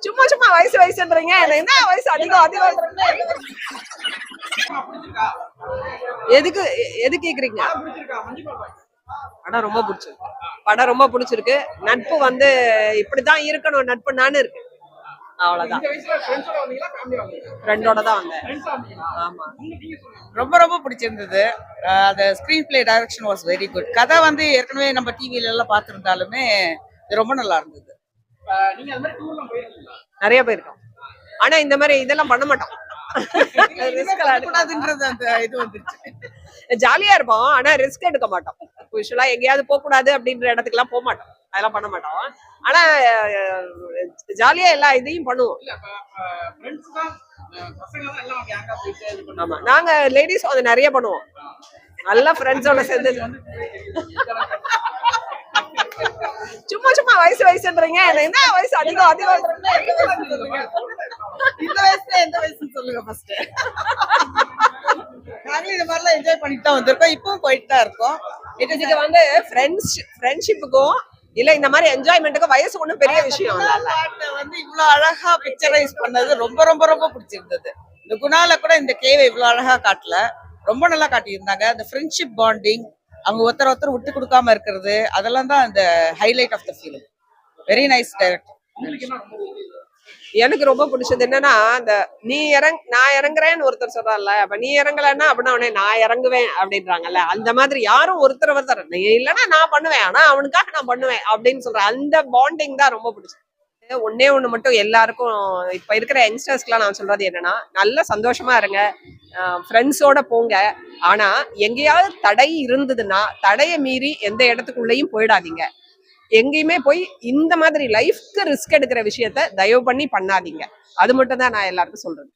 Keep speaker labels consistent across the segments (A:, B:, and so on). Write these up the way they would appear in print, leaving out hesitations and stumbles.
A: சும்மா சும்மா வயசு வயசுன்றீங்க. என்ன வயசு அதிகம் அதிகம். எதுக்கு எது கேக்குறீங்க? படம் ரொம்ப பிடிச்சிருக்கு. படம் ரொம்ப பிடிச்சிருக்கு. நட்பு வந்து இப்படிதான் இருக்கணும் நட்புனான்னு இருக்கு. அவ்வளவுதான். ஃப்ரெண்டோட தான் வந்தேன். ஆமா.
B: ரொம்ப ரொம்ப பிடிச்சிருந்தது. அந்த screen play direction was very good. கதை வந்து ஏற்கனவே நம்ம டிவில எல்லாம் பார்த்துருந்தாலுமே இது ரொம்ப நல்லா இருந்தது.
A: நிறைய பேருக்கோம். ஆனா இந்த மாதிரி இதெல்லாம் பண்ண மாட்டோம். ஜாலியா இருப்போம். ஆனா ரிஸ்க் எடுக்க மாட்டோம். யூசுவலா எங்கேயாவது போக கூடாது அப்படின்ற இடத்துக்கு எல்லாம் போக மாட்டோம். அதெல்லாம் பண்ண மாட்டோம். ஆனா ஜாலியா எல்லா இதையும் பண்ணுவோம். ஆமா, நாங்க லேடிஸ் அது நிறைய பண்ணுவோம். நல்லா ஃப்ரெண்ட்ஸோட சேர்ந்து. சும்மா சும்மா வயசு வயசுன்றீங்க. என்ன வயசு அதிகம் அதிகம்.
B: இந்த வயசுல எந்த வயசுன்னு சொல்லுங்க ஃபர்ஸ்ட். நாங்களும் இந்த மாதிரிலாம் என்ஜாய் பண்ணிட்டு தான் வந்திருக்கோம். இப்பவும் போயிட்டு தான் இருக்கோம்.
A: இது வந்து ஃப்ரெண்ட்ஷிப்புக்கும் இல்ல இந்த மாதிரி என்ஜாய்மெண்ட்டுக்கும் வயசு ஒண்ணும் பெரிய விஷயம்
B: வந்து இவ்வளவு அழகா பிக்சரைஸ் பண்ணது ரொம்ப ரொம்ப ரொம்ப பிடிச்சிருந்தது. இந்த குணால கூட இந்த கேவை இவ்வளவு அழகா காட்டல, ரொம்ப நல்லா காட்டியிருந்தாங்க. அந்த ஃப்ரெண்ட்ஷிப் பாண்டிங், அவங்க ஒருத்தர் விட்டு கொடுக்காம இருக்கிறது, அதெல்லாம் தான் அந்த highlight of the film. Very nice director.
A: எனக்கு ரொம்ப பிடிச்சது என்னன்னா, அந்த நான் இறங்குறேன்னு ஒருத்தர் சொல்றாருல்ல, அப்ப நீ இறங்கலன்னா அப்படின்னா அவனே நான் இறங்குவேன் அப்படின்றாங்கல்ல. அந்த மாதிரி யாரும் ஒருத்தர் நீ இல்லைன்னா நான் பண்ணுவேன், ஆனா அவனுக்காக நான் பண்ணுவேன் அப்படின்னு சொல்றேன். அந்த பாண்டிங் தான் ரொம்ப பிடிச்சது. ஒன்னே ஒண்ணு மட்டும் எல்லாருக்கும், இப்ப இருக்கிற யங்ஸ்டர்ஸ்க்குலாம் நான் சொல்றது என்னன்னா, நல்ல சந்தோஷமா இருங்க, ஃப்ரெண்ட்ஸோட போங்க. ஆனா எங்கேயாவது தடை இருந்ததுன்னா தடையை மீறி எந்த இடத்துக்குள்ளேயும் போயிடாதீங்க. எங்கேயுமே போய் இந்த மாதிரி லைஃப்க்கு ரிஸ்க் எடுக்கிற விஷயத்த தயவு பண்ணி பண்ணாதீங்க. அது மட்டும் தான் நான் எல்லாருக்கும் சொல்றது.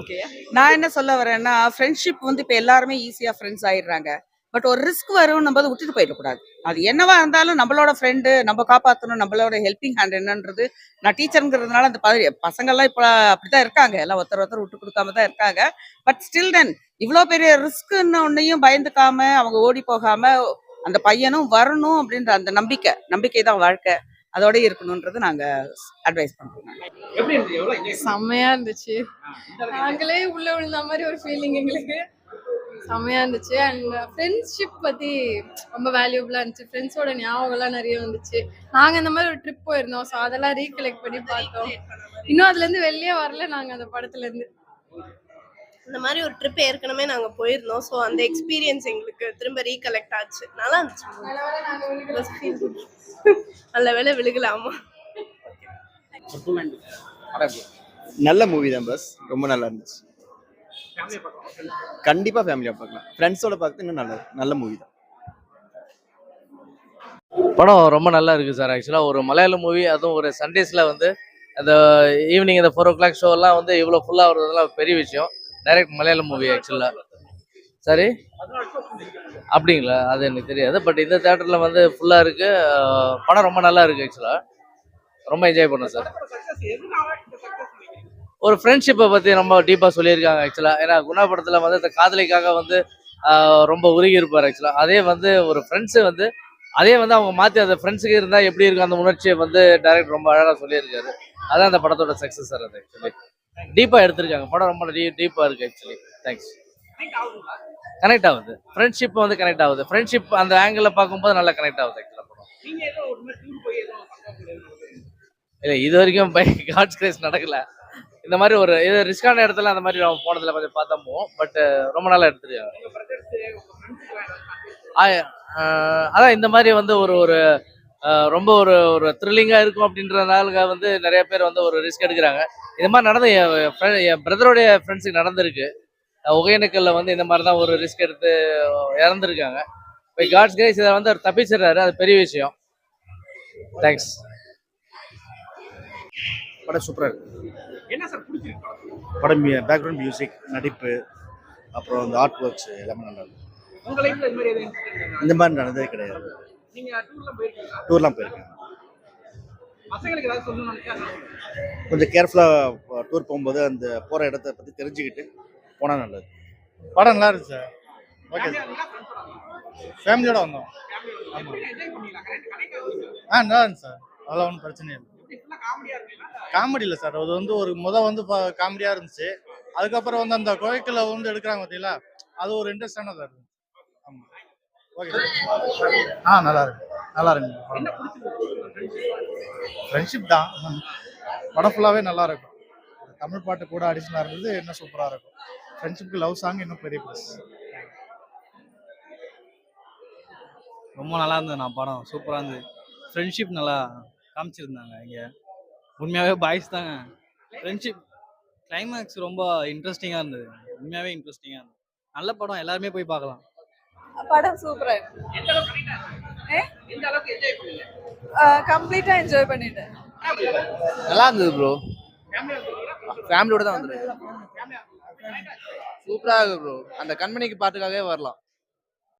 A: ஓகே,
B: நான் என்ன சொல்ல வரேன்னா, ஃப்ரெண்ட்ஷிப் வந்து இப்ப எல்லாருமே ஈஸியா ஃப்ரெண்ட்ஸ் ஆயிடுறாங்க. பட் ஒரு ரிஸ்க் வரும், நம்ம விட்டுட்டு போயிடக்கூடாது. அது என்னவா இருந்தாலும் நம்மளோட ஃப்ரெண்டு, நம்ம காப்பாற்றணும், நம்மளோட ஹெல்பிங் ஹேண்ட் என்னன்றது. நான் டீச்சருங்கிறதுனால அந்த பசங்கள்லாம் இப்போ அப்படிதான் இருக்காங்க, எல்லாம் ஒருத்தர் விட்டு கொடுக்காம தான் இருக்காங்க. பட் ஸ்டில் தென் இவ்வளோ பெரிய ரிஸ்க்குன்னு ஒன்னையும் பயந்துக்காம அவங்க ஓடி போகாம அந்த பையனும் வரணும் அப்படின்ற அந்த நம்பிக்கை தான் வாழ்க்கை, அதோட இருக்கணும்ன்றது நாங்க அட்வைஸ் பண்றோம்.
C: செம்மையா இருந்துச்சு. நாங்களே உள்ள விழுந்த மாதிரி ஒரு ஃபீலிங் எங்களுக்கு. செம்மையா இருந்துச்சு. அண்ட் ஃப்ரெண்ட்ஷிப் பத்தி ரொம்ப வேல்யூபிளா இருந்துச்சு. ஃப்ரெண்ட்ஸோட ஞாபகம்லாம் நிறைய வந்துச்சு. நாங்க இந்த மாதிரி ஒரு ட்ரிப் போயிருந்தோம். ஸோ அதெல்லாம் ரீகலெக்ட் பண்ணி பார்த்தோம். இன்னும் அதுல இருந்து வெளியே வரல நாங்க அந்த படத்துல இருந்து.
D: இந்த மாதிரி ஒரு ட்ரிப் ஏற்கனவே நாங்க போயிருந்தோம். ஸோ அந்த எக்ஸ்பீரியன்ஸ் எங்களுக்கு திரும்ப ரீகலெக்ட் ஆச்சு. நல்லா இருந்துச்சு. நல்ல வேலை விழுகலாமா.
E: நல்ல மூவி தான் பஸ், ரொம்ப நல்லா இருந்துச்சு. கண்டிப்பா ஃபேமிலியா பார்க்கலாம். ஃப்ரெண்ட்ஸோட பார்த்து இன்னும் நல்ல மூவி தான்.
F: படம் ரொம்ப நல்லா இருக்குது சார். ஆக்சுவலாக ஒரு மலையாள மூவி, அதுவும் ஒரு சண்டேஸில் வந்து அந்த ஈவினிங் இந்த 4 o'clock ஷோலாம் வந்து இவ்வளோ ஃபுல்லாக வருவதெல்லாம் பெரிய விஷயம். டைரக்ட் மலையாள மூவி ஆக்சுவலாக. சரி, அப்படிங்களா? அது எனக்கு தெரியாது. பட் இந்த தேட்டரில் வந்து ஃபுல்லாக இருக்குது. படம் ரொம்ப நல்லா இருக்குது. ஆக்சுவலாக ரொம்ப என்ஜாய் பண்ணோம் சார். ஒரு ஃப்ரெண்ட்ஷிப்பை பற்றி ரொம்ப டீப்பாக சொல்லியிருக்காங்க ஆக்சுவலாக. ஏன்னா குணா படத்தில் வந்து இந்த காதலிக்காக வந்து ரொம்ப உருகி இருப்பார் ஆக்சுவலாக. அதே வந்து ஒரு ஃப்ரெண்ட்ஸு வந்து அதே வந்து அவங்க மாற்றி அந்த ஃப்ரெண்ட்ஸுக்கு இருந்தால் எப்படி இருக்கும் அந்த உணர்ச்சியை வந்து டைரக்டர் ரொம்ப அழகாக சொல்லியிருக்காரு. அதான் அந்த படத்தோட சக்ஸஸ் சார். அது ஆக்சுவலி டீப்பாக எடுத்திருக்காங்க. படம் ரொம்ப டீப்பாக இருக்குது ஆக்சுவலி. தேங்க்ஸ். கனெக்ட் ஆகுது, ஃப்ரெண்ட்ஷிப் வந்து கனெக்ட் ஆகுது. ஃப்ரெண்ட்ஷிப் அந்த ஆங்கிளில் பார்க்கும்போது நல்லா கனெக்ட் ஆகுது ஆக்சுவலாக படம். இல்லை, இது வரைக்கும் காட்ஸ் கிரேஸ் நடக்கல. இந்த மாதிரி ஒரு இது ரிஸ்கான இடத்துல அந்த மாதிரி நம்ம போனதில் கொஞ்சம் பார்த்தோமோ. பட் ரொம்ப நல்லா எடுத்துருக்காங்க. அதான் இந்த மாதிரி வந்து ஒரு ரொம்ப ஒரு த்ரில்லிங்காக இருக்கும் அப்படின்றதுனால வந்து நிறைய பேர் வந்து ஒரு ரிஸ்க் எடுக்கிறாங்க. இந்த மாதிரி நடந்து என் பிரதருடைய ஃப்ரெண்ட்ஸுக்கு நடந்திருக்கு. ஒகேனக்கல்ல வந்து இந்த மாதிரி தான் ஒரு ரிஸ்க் எடுத்து இறந்துருக்காங்க. இப்போ காட்ஸ் கிரேஸ் இதை வந்து அவர் தப்பிச்சிடுறாரு, அது பெரிய விஷயம். தேங்க்ஸ்.
G: படம் சூப்பராக இருக்கு. என்ன சார் பிடிச்சிருக்கு படம்? பேக்ரவுண்ட் மியூசிக், நடிப்பு, அப்புறம் அந்த ஆர்ட் ஒர்க்ஸ் எல்லாமே நல்லா இருக்கும். உங்க லைஃப்ல இந்த மாதிரி நடந்ததே கிடையாது. நீங்க டூர்லாம் போயிருக்கீங்க? பசங்களுக்கு ஏதாவது சொல்லணும்னு நினைச்சா கொஞ்சம் கேர்ஃபுல்லாக டூர் போகும்போது அந்த போகிற இடத்த பற்றி தெரிஞ்சுக்கிட்டு போனால் நல்லது.
H: படம் நல்லா இருக்கு சார். ஓகே, ஃபேமிலியோட வந்தோம். நல்லா இருந்துச்சு சார், அதெல்லாம் ஒன்றும் பிரச்சனை இல்லை. காமெடி இல்லை சார், அது வந்து ஒரு வந்து காமெடியாக இருந்துச்சு. அதுக்கப்புறம் வந்து அந்த கோயக்கில் வந்து எடுக்கிறாங்க பார்த்தீங்களா, அது ஒரு இன்ட்ரெஸ்டானதாக இருந்துச்சு. ஆமாம், ஓகே சார். நல்லா இருக்கு, நல்லா இருக்கு. ஃப்ரெண்ட்ஷிப் தான், படம் ஃபுல்லாகவே நல்லா இருக்கும். தமிழ் பாட்டு கூட அடிஷனாக இருந்தது, இன்னும் சூப்பராக இருக்கும். ஃப்ரெண்ட்ஷிப்க்கு லவ் சாங் இன்னும் பெரிய ப்ளஸ்.
I: ரொம்ப நல்லா இருந்தது நான் படம், சூப்பராக இருந்தது. ஃப்ரெண்ட்ஷிப் நல்லா காமிச்சிருந்தாங்க இங்கே. உண்மையாகவே பாய்ஸ் தாங்க. ஃப்ரெண்ட்ஷிப் கிளைமேக்ஸ் ரொம்ப இன்ட்ரெஸ்டிங்காக இருந்தது, உண்மையாகவே இன்ட்ரெஸ்டிங்காக இருந்தது. நல்ல படம், எல்லாருமே போய் பார்க்கலாம்.
C: படம் சூப்பரா கம்ப்ளீட்டா என்ஜாய் பண்ணிட்டேன்.
E: நல்லா இருந்தது ப்ரோ. ஃபேமிலியோட தான் வந்துருக்கு. சூப்பராக இருக்கு ப்ரோ. அந்த கண்மணிக்கு பாட்டுக்காகவே வரலாம்.